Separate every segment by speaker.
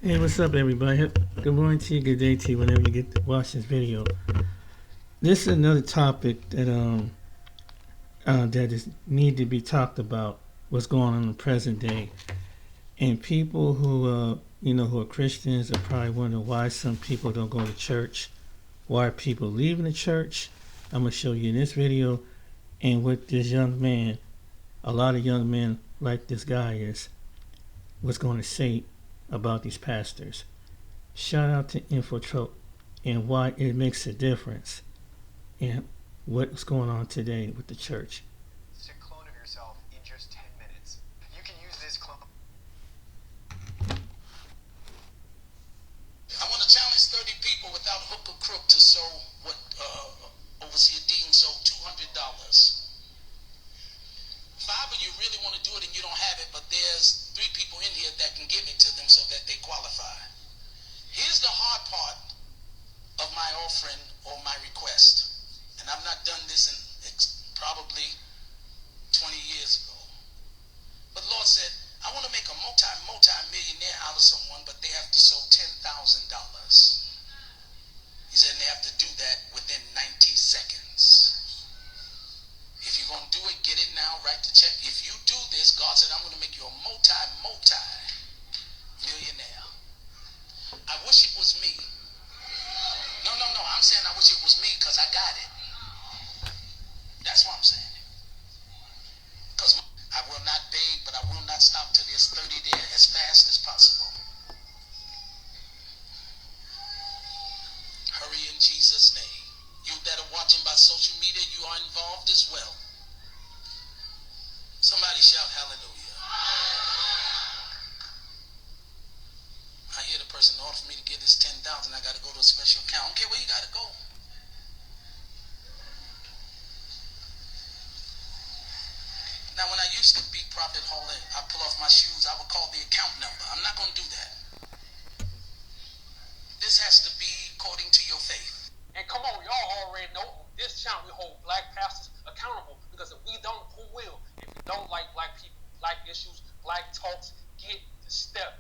Speaker 1: Hey, what's up, everybody? Good morning to you, good day to you, whenever you get to watch this video. This is another topic that is need to be talked about. What's going on in the present day, and people who are Christians are probably wondering why some people don't go to church. Why are people leaving the church? I'm gonna show you in this video, and what this young man, a lot of young men like this guy what's going to say about these pastors. Shout out to Infotrope and why it makes a difference in what's going on today with the church.
Speaker 2: To clone of yourself in just 10 minutes. You can use this clone.
Speaker 3: I want to challenge 30 people without hook or crook to sow what Overseer Dean sold $200. 5 of you really want to do it and you don't have it, but there's 3 people in here that can give it to them so that they qualify. Here's the hard part of my offering or my request, and I've not done this in probably 20 years ago. But the Lord said, I want to make a multi-millionaire out of someone, but they have to sow $10,000. He said, and they have to do that within 90 seconds. If you're going to do it, get it now, write the check. If you do this, God said, I'm going to make you a multi-millionaire. I wish it was me. No, I'm saying I wish it was me because I got it. That's what I'm saying. Because I will not beg, but I will not stop till there's 30 there as fast as possible. Hurry in Jesus' name. You that are watching by social media, you are involved as well. Somebody shout hallelujah. I hear the person, in order for me to get this 10,000, I got to go to a special account. I don't care where you got to go. Now, when I used to be Prophet Holland, I pull off my shoes, I would call the account number. I'm not going to do that. This has to be according to your faith.
Speaker 4: And come on, y'all already know on this channel we hold black pastors accountable, because if we don't, who will? If you don't like black people, black issues, black talks, get the step.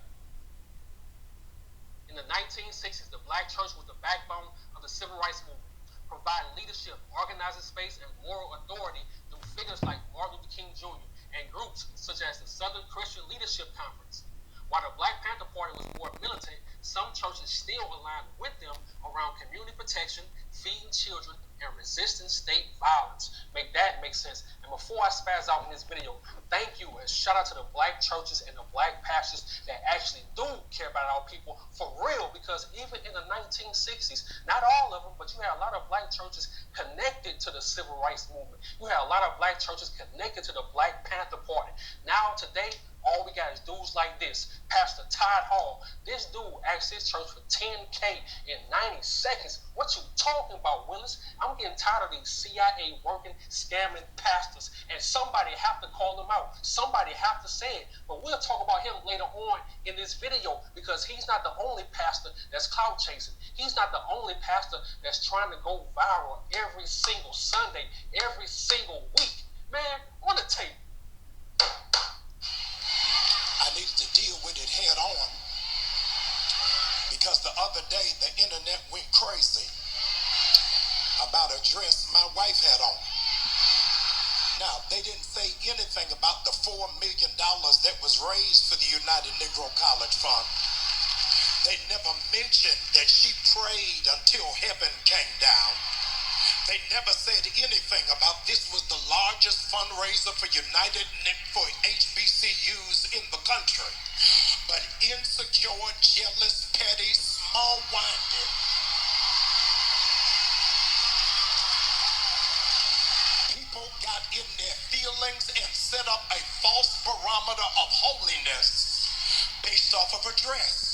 Speaker 4: In the 1960s, the black church was the backbone of the civil rights movement, providing leadership, organizing space, and moral authority through figures like Martin Luther King Jr. and groups such as the Southern Christian Leadership Conference. While the Black Panther Party was more militant, some churches still aligned with them around community protection, feeding children, and resisting state violence. Make that make sense. And before I spaz out in this video, thank you and shout out to the black churches and the black pastors that actually do care about our people for real, because even in the 1960s, not all of them, but you had a lot of black churches connected to the civil rights movement. You had a lot of black churches connected to the Black Panther Party. Now today, all we got is dudes like this. Pastor Todd Hall. This dude asked his church for $10K in 90 seconds. What you talking about, Willis? I'm getting tired of these CIA working, scamming pastors. And somebody have to call them out. Somebody have to say it. But we'll talk about him later on in this video, because he's not the only pastor that's clout chasing. He's not the only pastor that's trying to go viral every single Sunday, every single week. Man, on the tape.
Speaker 3: I needed to deal with it head on, because the other day the internet went crazy about a dress my wife had on. Now, they didn't say anything about the $4 million that was raised for the United Negro College Fund. They never mentioned that she prayed until heaven came down. They never said anything about this was the largest fundraiser for HBCUs in the country. But insecure, jealous, petty, small-minded people got in their feelings and set up a false barometer of holiness based off of a dress.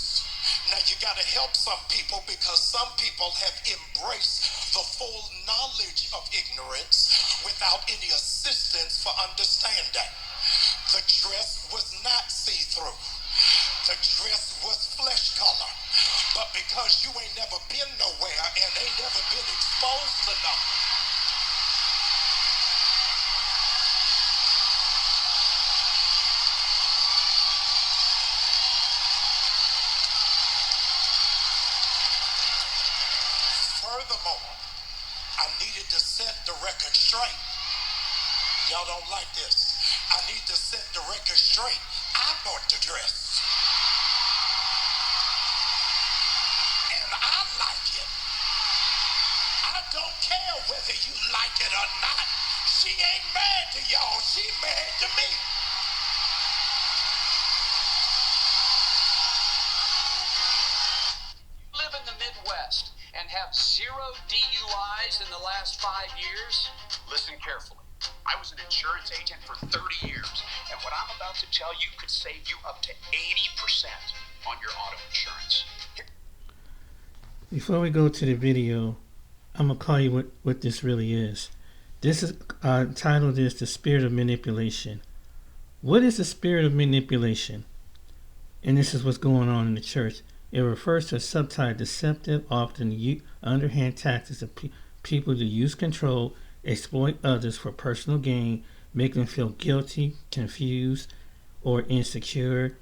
Speaker 3: Now, you got to help some people, because some people have embraced the full knowledge of ignorance without any assistance for understanding. The dress was not see-through. The dress was flesh color. But because you ain't never been nowhere and ain't never been exposed to nothing, Furthermore, I needed to set the record straight. Y'all don't like this. I need to set the record straight. I bought the dress. And I like it. I don't care whether you like it or not. She ain't mad to y'all. She mad to me.
Speaker 5: Live in the Midwest and have 0 DUIs in the last 5 years? Listen carefully. I was an insurance agent for 30 years, and what I'm about to tell you could save you up to 80% on your auto insurance.
Speaker 1: Before we go to the video, I'm going to call you what this really is. This is titled is The Spirit of Manipulation. What is the spirit of manipulation? And this is what's going on in the church. It refers to a subtitle deceptive, often underhand tactics of people to use control, exploit others for personal gain, make them feel guilty, confused, or insecure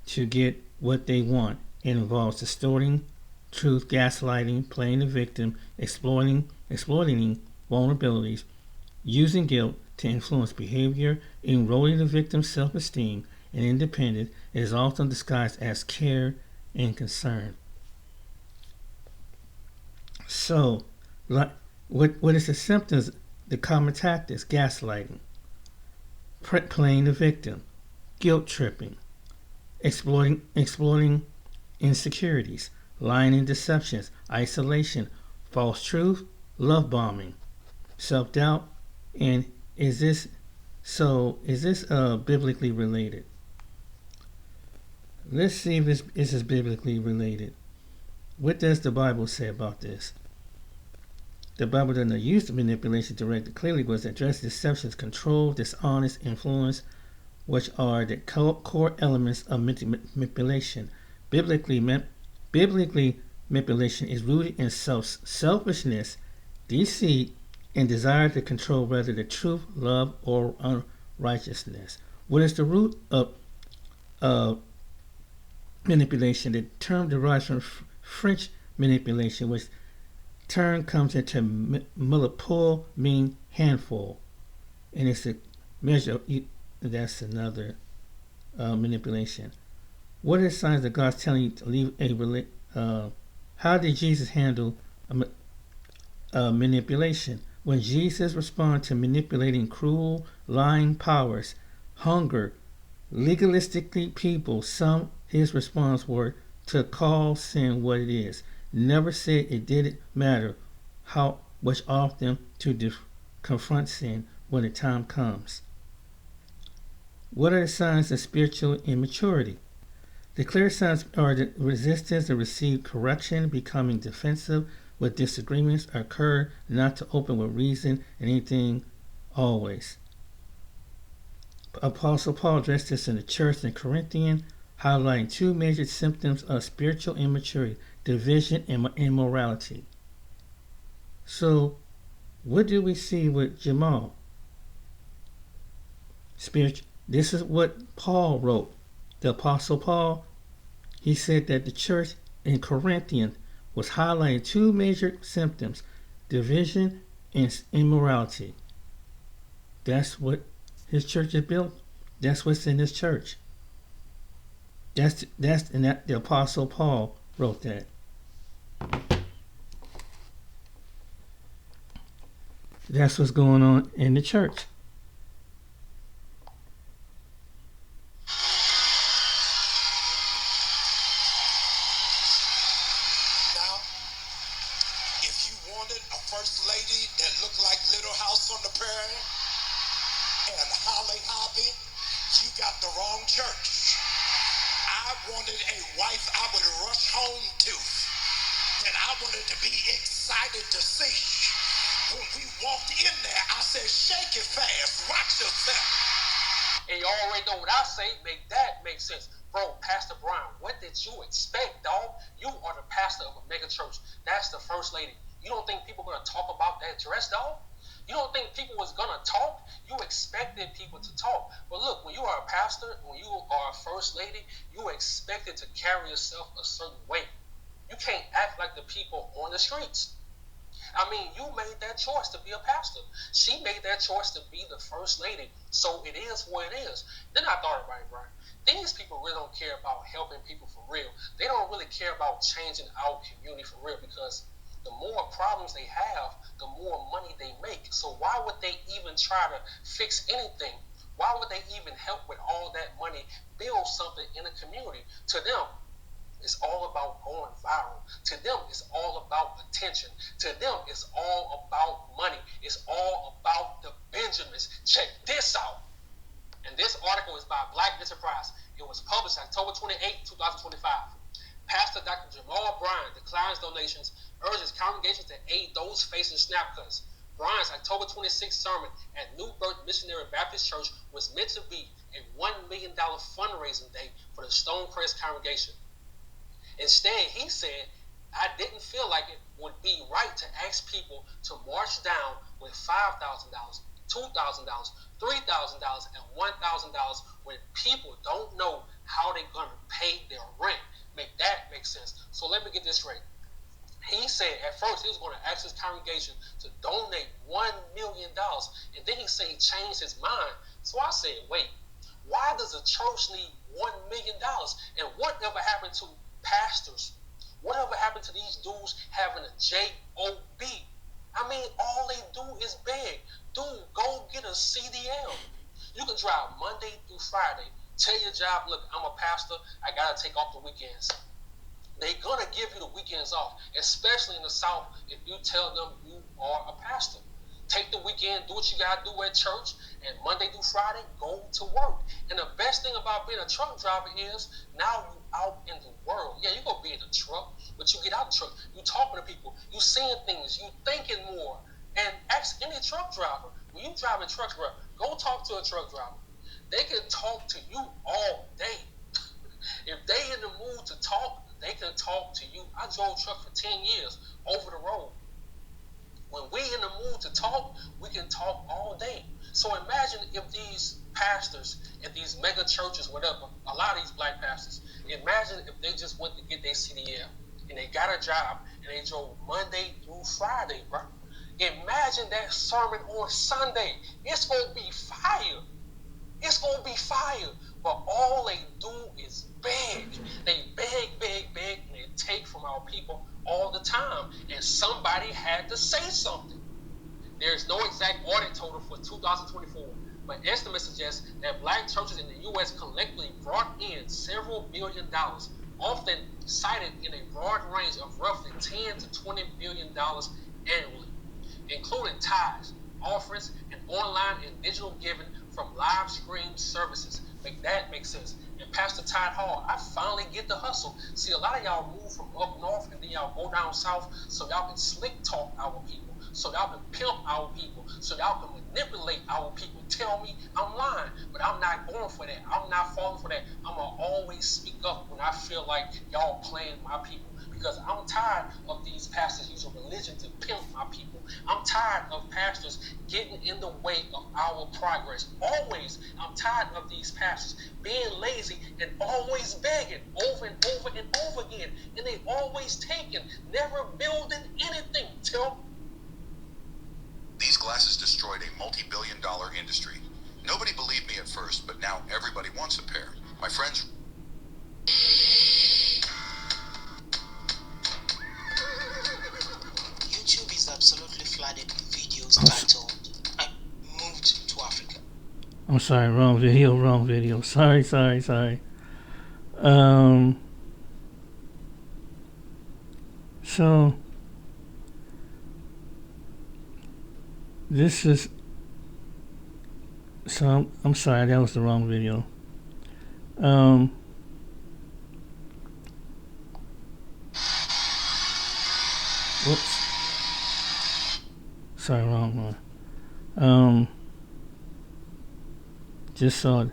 Speaker 1: to get what they want. It involves distorting truth, gaslighting, playing the victim, exploiting vulnerabilities, using guilt to influence behavior, eroding the victim's self-esteem and independence. It is often disguised as care and concern. So, what is the symptoms? The common tactics: gaslighting, playing the victim, guilt tripping, exploiting insecurities, lying and deceptions, isolation, false truth, love bombing, self-doubt. And is this biblically related? Let's see if this is biblically related. What does the Bible say about this? The Bible doesn't use the manipulation directly. Clearly was address deceptions, control, dishonest influence, which are the core elements of manipulation. Biblically, manipulation is rooted in selfishness, deceit, and desire to control whether the truth, love, or unrighteousness. What is the root of manipulation? The term derives from French manipulation, which term comes into manipule, mean handful, and it's a measure. That's another manipulation. What are the signs that God's telling you to leave how did Jesus handle manipulation? When Jesus responded to manipulating cruel, lying powers, hunger, legalistically people, his response were to call sin what it is. Never said it didn't matter how much often to confront sin when the time comes. What are the signs of spiritual immaturity? The clear signs are the resistance to receive correction, becoming defensive with disagreements, occur not to open with reason and anything always. Apostle Paul addressed this in the church in Corinthians, highlighting two major symptoms of spiritual immaturity: division and immorality. So, what do we see with Jamal? This is what Paul wrote. The Apostle Paul, he said that the church in Corinthians was highlighting two major symptoms: division and immorality. That's what his church is built. That's what's in his church. The Apostle Paul wrote that. That's what's going on in the church.
Speaker 3: Now, if you wanted a first lady that looked like Little House on the Prairie and Holly Hobby, you got the wrong church. I wanted a wife I would rush home to, that I wanted to be excited to see. When we walked in there, I said, shake it fast, watch yourself.
Speaker 4: And you already know what I say, make that make sense. Bro, Pastor Brown, what did you expect, dog? You are the pastor of a mega church. That's the first lady. You don't think people are going to talk about that dress, dog? You don't think people was going to talk? You expected people to talk. But look, when you are a pastor, when you are a first lady, you are expected to carry yourself a certain way. You can't act like the people on the streets. I mean, you made that choice to be a pastor. She made that choice to be the first lady. So it is what it is. Then I thought about it, Brian. These people really don't care about helping people for real. They don't really care about changing our community for real, because the more problems they have, the more money they make. So why would they even try to fix anything? Why would they even help with all that money, build something in a community? To them, it's all about going viral. To them, it's all about attention. To them, it's all about money. It's all about the Benjamins. Check this out. And this article is by Black Enterprise. It was published October 28, 2025. Pastor Dr. Jamal Bryan declines donations, urges congregations to aid those facing snap cuts. Bryan's October 26th sermon at New Birth Missionary Baptist Church was meant to be a $1 million fundraising day for the Stonecrest congregation. Instead, he said, I didn't feel like it would be right to ask people to march down with $5,000, $2,000, $3,000, and $1,000 when people don't know how they're going to pay their rent. Make that make sense. So let me get this straight. He said at first he was going to ask his congregation to donate $1 million. And then he said he changed his mind. So I said, wait, why does a church need $1 million? And whatever happened to pastors? Whatever happened to these dudes having a J-O-B? I mean, all they do is beg. Dude, go get a CDL. You can drive Monday through Friday. Tell your job, look, I'm a pastor. I got to take off the weekends. They're going to give you the weekends off, especially in the South, if you tell them you are a pastor. Take the weekend, do what you got to do at church, and Monday through Friday, go to work. And the best thing about being a truck driver is now you out in the world. Yeah, you're going to be in the truck, but you get out the truck. You talking to people. You seeing things. You thinking more. And ask any truck driver, when you driving trucks, bro, go talk to a truck driver. They can talk to you all day. If they in the mood to talk, they can talk to you. I drove truck for 10 years over the road. When we in the mood to talk, we can talk all day. So imagine if these pastors at these mega churches, whatever, a lot of these black pastors, imagine if they just went to get their CDL and they got a job and they drove Monday through Friday, bro. Imagine that sermon on Sunday. It's going to be fire. It's going to be fire. But all they do is beg. They beg, and they take from our people all the time. And somebody had to say something. There is no exact audit total for 2024, but estimates suggest that black churches in the U.S. collectively brought in several $billion, often cited in a broad range of roughly $10 to $20 billion annually, including tithes, offerings, and online and digital giving from live stream services. Make that make sense. And Pastor Todd Hall, I finally get the hustle. See, a lot of y'all move from up north and then y'all go down south so y'all can slick talk our people, so y'all can pimp our people, so y'all can manipulate our people. Tell me I'm lying, but I'm not going for that. I'm not falling for that. I'm going to always speak up when I feel like y'all playing my people, because I'm tired of these pastors using religion to pimp my people. I'm tired of pastors getting in the way of our progress. Always, I'm tired of these pastors being lazy and always begging over and over and over again. And they always taking, never building anything.
Speaker 6: These glasses destroyed a multi-billion-dollar industry. Nobody believed me at first, but now everybody wants a pair. My friends...
Speaker 7: YouTube is absolutely flooded with videos titled I Moved to Africa.
Speaker 1: I'm sorry, wrong video. Sorry. So this is, so I'm sorry, that was the wrong video. Whoops. Sorry, wrong one. Just saw it.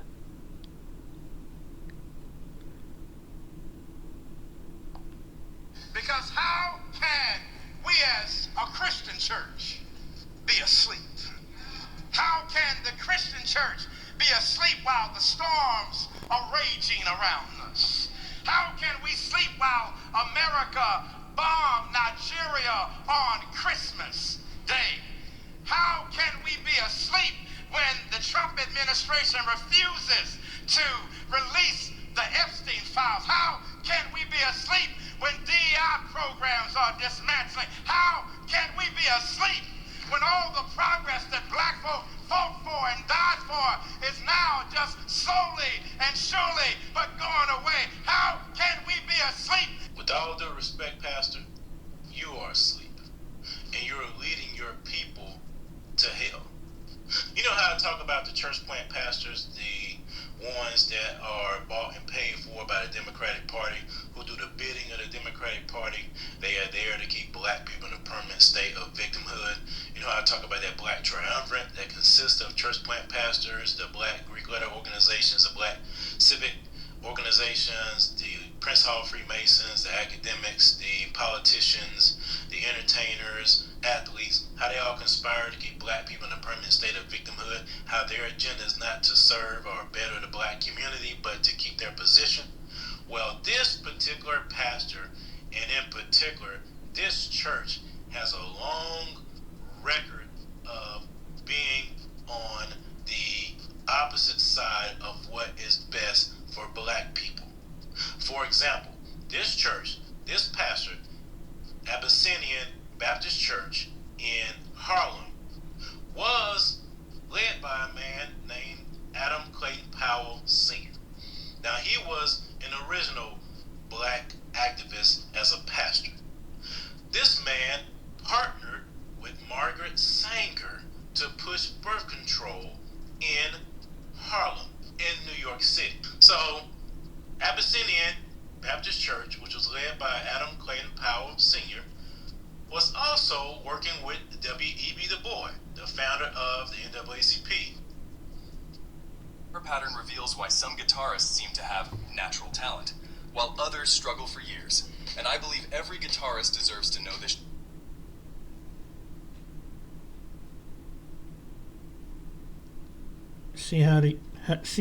Speaker 3: Because how can we as a Christian church be asleep? How can the Christian church be asleep while the storms are raging around us? How can we sleep while America bombed Nigeria cereal on Christmas Day? How can we be asleep when the Trump administration refuses to release the Epstein files? How can we be asleep when DEI programs are dismantling? How can we be asleep when all the progress that black folk fought for and died for is now just slowly and surely but going away? How can we be asleep?
Speaker 8: With all due respect, Pastor, you are asleep, and you're leading your people to hell. You know how I talk about the church plant pastors, the ones that are bought and paid for by the Democratic Party, who do the bidding of the Democratic Party. They are there to keep black people in a permanent state of victimhood. You know how I talk about that black triumvirate that consists of church plant pastors, the black Greek letter organizations, the black civic organizations, the Prince Hall Freemasons, the academics, the politicians, the entertainers, athletes, how they all conspire to keep black people in a permanent state of victimhood, how their agenda is not to serve or better the black community, but to keep their position. Well, this particular pastor, and in particular, this church, has a long record of being on the opposite side of what is best for black people. For example, this church, this pastor, Abyssinian Baptist Church in Harlem, was led by a man named Adam Clayton Powell Sr. Now, he was an original black activist as a pastor. This man partnered with Margaret Sanger to push birth control in Harlem, in New York City. So, Abyssinian Baptist Church, which was led by Adam Clayton Powell Sr., was also working with W.E.B. Du Bois, the founder of the NAACP.
Speaker 9: Her pattern reveals why some guitarists seem to have natural talent, while others struggle for years. And I believe every guitarist deserves to know this.
Speaker 1: See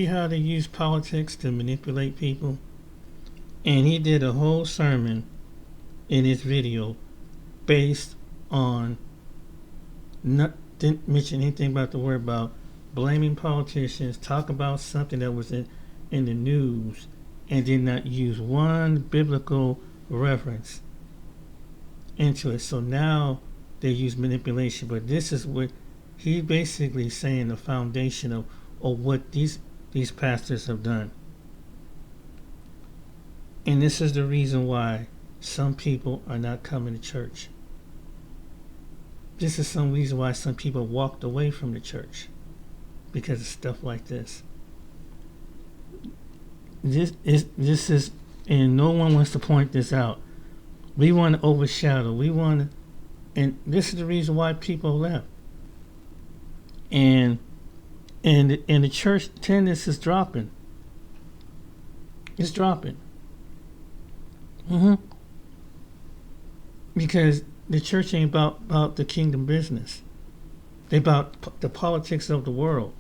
Speaker 1: how they use politics to manipulate people? And he did a whole sermon in his video based on, didn't mention anything about the word about blaming politicians, talk about something that was in the news, and did not use one biblical reference into it. So now they use manipulation, but this is what he's basically saying, the foundation of what these pastors have done. And this is the reason why some people are not coming to church. This is some reason why some people walked away from the church, because of stuff like this. This is, and no one wants to point this out. We want to overshadow. And this is the reason why people left. And the church attendance is dropping. It's dropping. Because the church ain't about the kingdom business. They're about the politics of the world.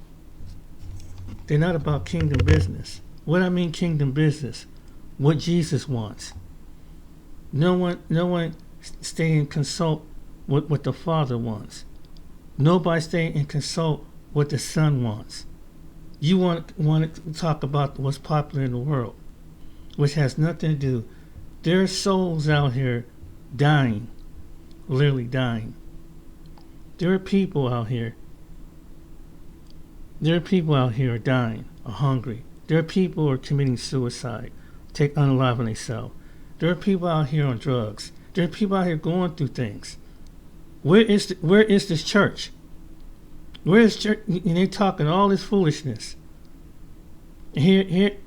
Speaker 1: They're not about kingdom business. What I mean kingdom business, what Jesus wants. No one stay and consult what the Father wants. Nobody stay and consult what the Son wants. You want to talk about what's popular in the world, which has nothing to do. There are souls out here dying, literally dying. There are people out here. Are dying, are hungry. There are people who are committing suicide, unaliving themselves. There are people out here on drugs. There are people out here going through things. Where is this church? Where is church? And they talking all this foolishness. Here,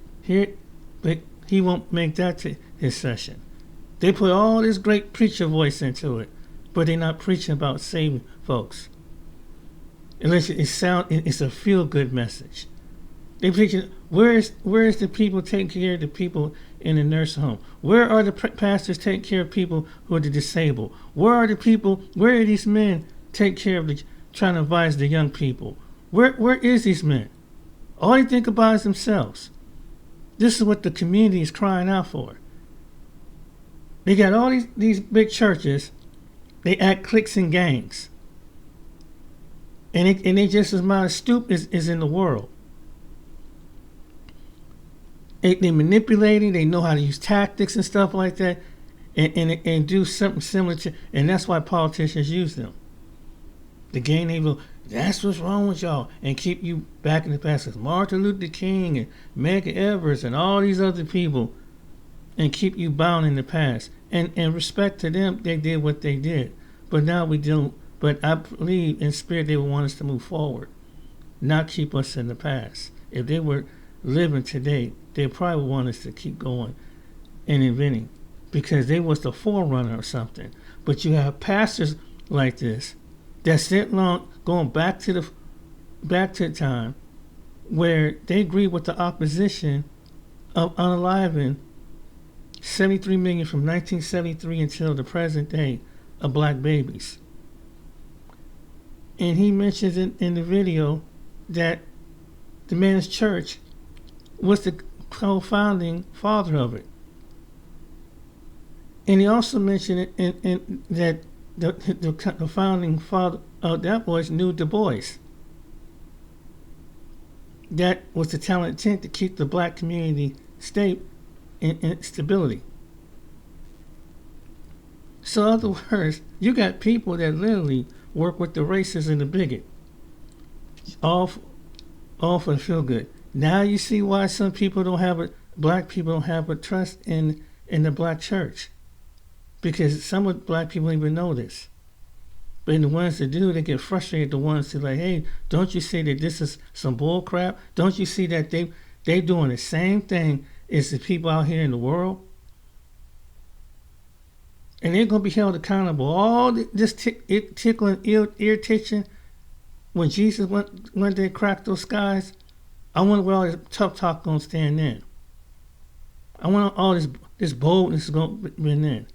Speaker 1: but he won't make that to his session. They put all this great preacher voice into it, but they're not preaching about saving folks. Unless it's a feel-good message. They preaching. Where is the people taking care of the people in the nursing home? Where are the pastors taking care of people who are disabled? Where are the people? Where are these men taking care of trying to advise the young people? Where is these men? All they think about is themselves. This is what the community is crying out for. They got all these big churches They act cliques and gangs. And they just as much as stupid is in the world. They manipulating. They know how to use tactics and stuff like that, and do something similar to. And that's why politicians use them. To gain their vote. That's what's wrong with y'all, and keep you back in the past. It's Martin Luther King and Medgar Evers and all these other people, and keep you bound in the past. And respect to them, they did what they did. But now we don't. But I believe in spirit they would want us to move forward, not keep us in the past. If they were living today, they probably would want us to keep going and inventing, because they was the forerunner or something. But you have pastors like this that sit long, going back to the time where they agree with the opposition of unaliving 73 million from 1973 until the present day of black babies. And he mentions in the video that the man's church was the co-founding father of it. And he also mentioned in that the founding father of that was knew Du Bois. That was the talent intent to keep the black community state in stability. So in other words, you got people that literally work with the racist and the bigot, all for the feel good. Now you see why some people black people don't have a trust in the black church, because some of the black people don't even know this. But in the ones that do, they get frustrated. The ones that like, hey, don't you see that this is some bull crap? Don't you see that they doing the same thing as the people out here in the world? And they're going to be held accountable. All this tickling, irritation, when Jesus went there and cracked those skies, I wonder where all this tough talk going to stand in. I wonder all this boldness is going to be in.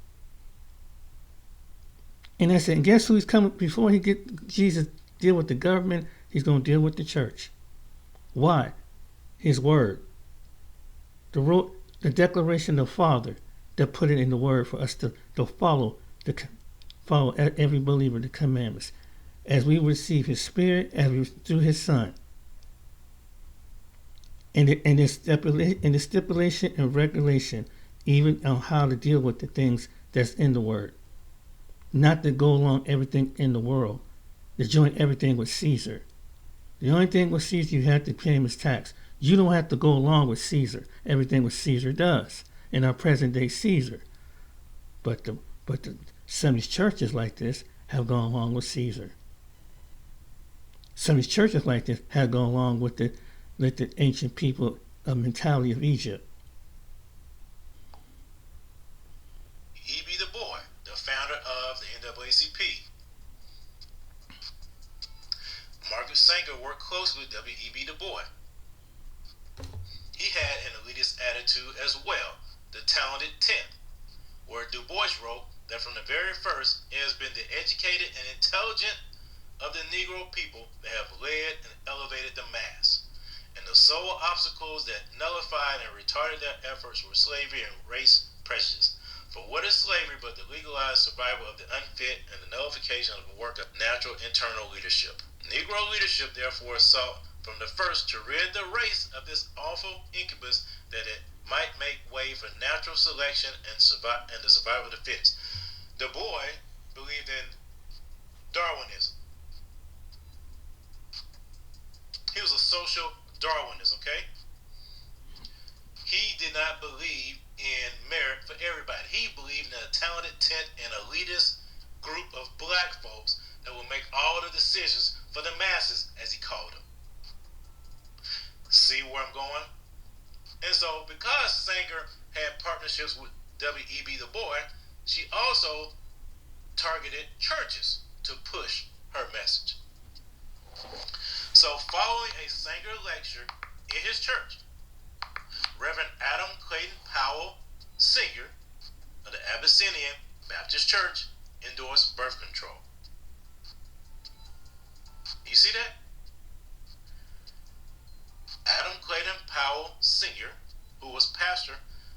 Speaker 1: And I said, and guess who he's coming before Jesus deal with the government? He's going to deal with the church. Why? His word. The declaration of the Father that put it in the word for us to follow every believer the commandments, as we receive His Spirit, through His Son, and the stipulation and regulation, even on how to deal with the things that's in the word, not to go along everything in the world, to join everything with Caesar. The only thing with Caesar you have to pay him is tax. You don't have to go along with Caesar. Everything what Caesar does. In our present day Caesar. But some of these churches like this have gone along with Caesar. Some of these churches like this have gone along with the ancient people mentality of Egypt.
Speaker 8: E.B. Du Bois, the founder of the NAACP. Marcus Sanger worked closely with W.E.B. Du Bois. He had an elitist attitude as well. The Talented 10, where Du Bois wrote that from the very first, it has been the educated and intelligent of the Negro people that have led and elevated the mass. And the sole obstacles that nullified and retarded their efforts were slavery and race prejudice. For what is slavery but the legalized survival of the unfit and the nullification of the work of natural internal leadership? Negro leadership therefore sought from the first to rid the race of this awful incubus that it might make way for natural selection and the survival of the fittest. Du Bois believed in Darwinism. He was a social Darwinist, okay? He did not believe in merit for everybody. He believed in a talented tent and elitist group of black folks that will make all the decisions for the masses, as he called them. See where I'm going? And so, because Sanger had partnerships with W.E.B. Du Bois, she also targeted churches to push her message. So, following a Sanger lecture in his church, Reverend Adam Clayton Powell Sr. of the Abyssinian Baptist Church endorsed birth control. You see that? Adam Clayton Powell Sr., who was pastor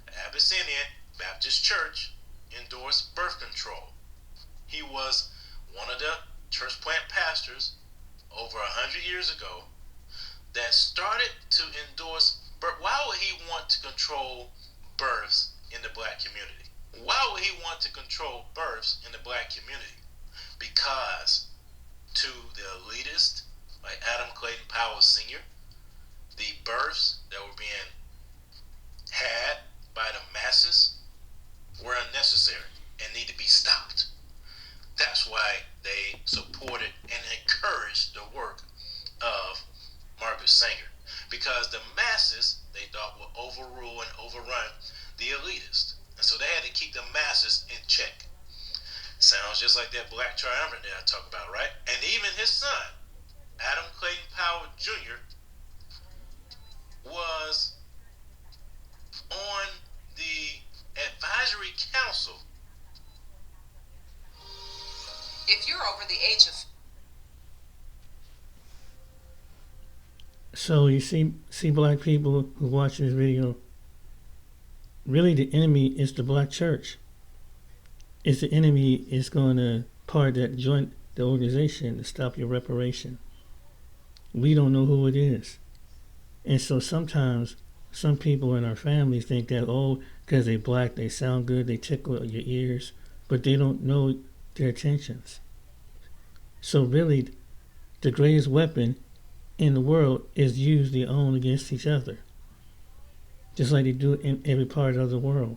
Speaker 8: at Abyssinian Baptist Church, endorsed birth control. He was one of the church plant pastors over 100 years ago that started to endorse birth. Why would he want to control births in the black community? Why would he want to control births in the black community? Because to the elitists like Adam Clayton Powell Sr., the births that were being had by the masses were unnecessary and need to be stopped. That's why they supported and encouraged the work of Margaret Sanger, because the masses, they thought, would overrule and overrun the elitists. And so they had to keep the masses in check. Sounds just like that black triumvirate that I talk about, right? And even his son, Adam Clayton Powell Jr., was on the advisory council.
Speaker 10: If you're over the age of...
Speaker 1: So you see black people who watch this video, really the enemy is the black church. It's the enemy is going to part that join the organization to stop your reparation. We don't know who it is. And so sometimes some people in our families think that, oh, because they're black, they sound good, they tickle your ears, but they don't know their intentions. So really, the greatest weapon in the world is usually owned against each other, just like they do in every part of the world.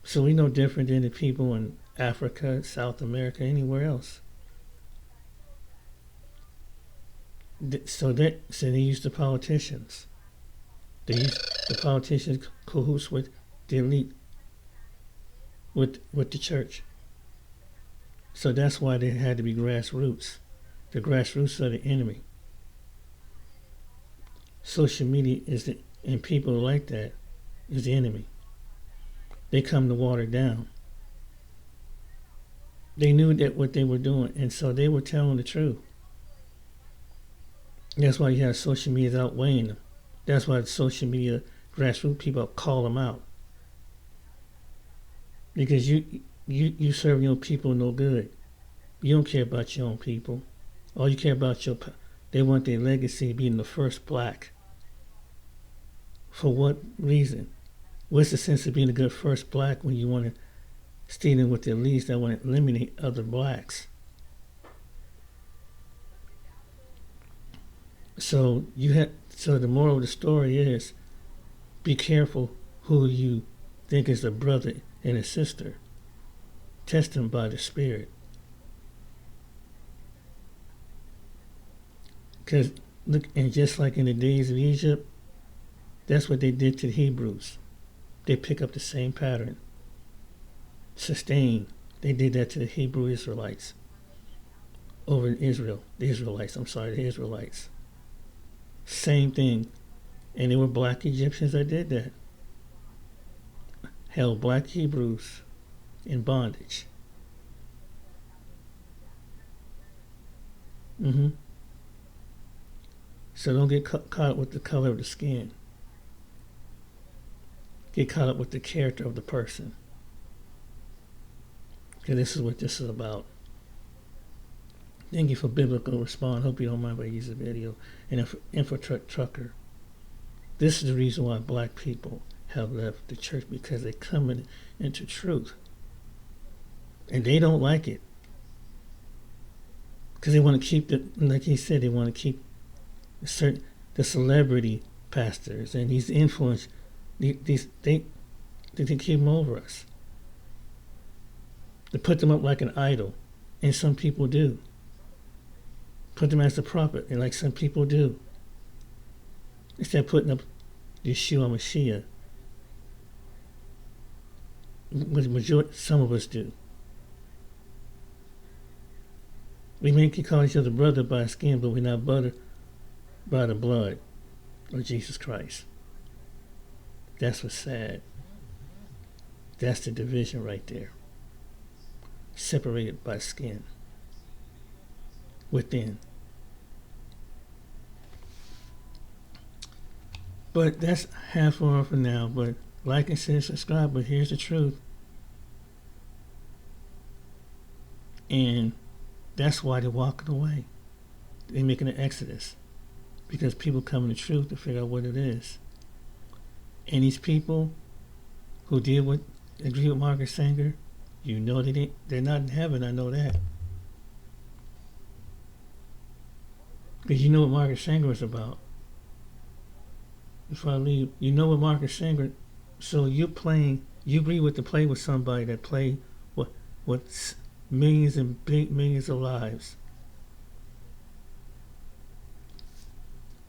Speaker 1: So we're no different than the people in Africa, South America, anywhere else. So they use the politicians. They use the politicians cahoots with the elite, with the church. So that's why there had to be grassroots. The grassroots are the enemy. Social media and people like that is the enemy. They come to water down. They knew that what they were doing, and so they were telling the truth. That's why you have social media outweighing them. That's why the social media grassroots people call them out. Because you serve your people no good. You don't care about your own people. All you care about they want their legacy being the first black. For what reason? What's the sense of being a good first black when you want to stay in with the elites that want to eliminate other blacks? So the moral of the story is, be careful who you think is a brother and a sister. Test them by the Spirit. Because look, and just like in the days of Egypt, that's what they did to the Hebrews. They pick up the same pattern. Sustain. They did that to the Hebrew Israelites. Over in Israel. The Israelites. Same thing. And they were black Egyptians that did that. Held black Hebrews in bondage. So don't get caught up with the color of the skin. Get caught up with the character of the person. Okay, this is what this is about. Thank you for Biblical Respond. Hope you don't mind if I use the video. And Infotruck Trucker. This is the reason why black people have left the church, because they're coming into truth. And they don't like it. Because they want to keep like he said, they want to keep the celebrity pastors and these influence. They can keep them over us. They put them up like an idol, and some people do. Put them as the prophet, and like some people do. Instead of putting up Yeshua Mashiach, some of us do. We may call each other brother by skin, but we're not brother by the blood of Jesus Christ. That's what's sad. That's the division right there. Separated by skin. Within. But that's half hour for now. But like and share, subscribe. But here's the truth. And that's why they're walking away. They're making an exodus. Because people come to the truth to figure out what it is. And these people who agree with Margaret Sanger, you know they're not in heaven, I know that. Because you know what Margaret Sanger was about. Before I leave, you know what Margaret Sanger, so you agree with to play with somebody that play what millions and millions of lives.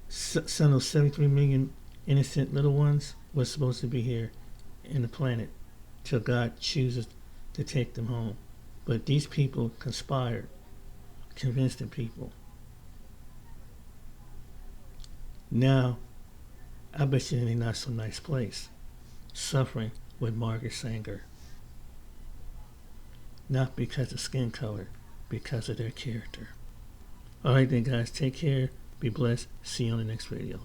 Speaker 1: Some of those 73 million innocent little ones was supposed to be here in the planet till God chooses to take them home. But these people conspired, convinced the people. Now, I bet you in a not so nice place, suffering with Margaret Sanger. Not because of skin color, because of their character. Alright then guys, take care, be blessed, see you on the next video.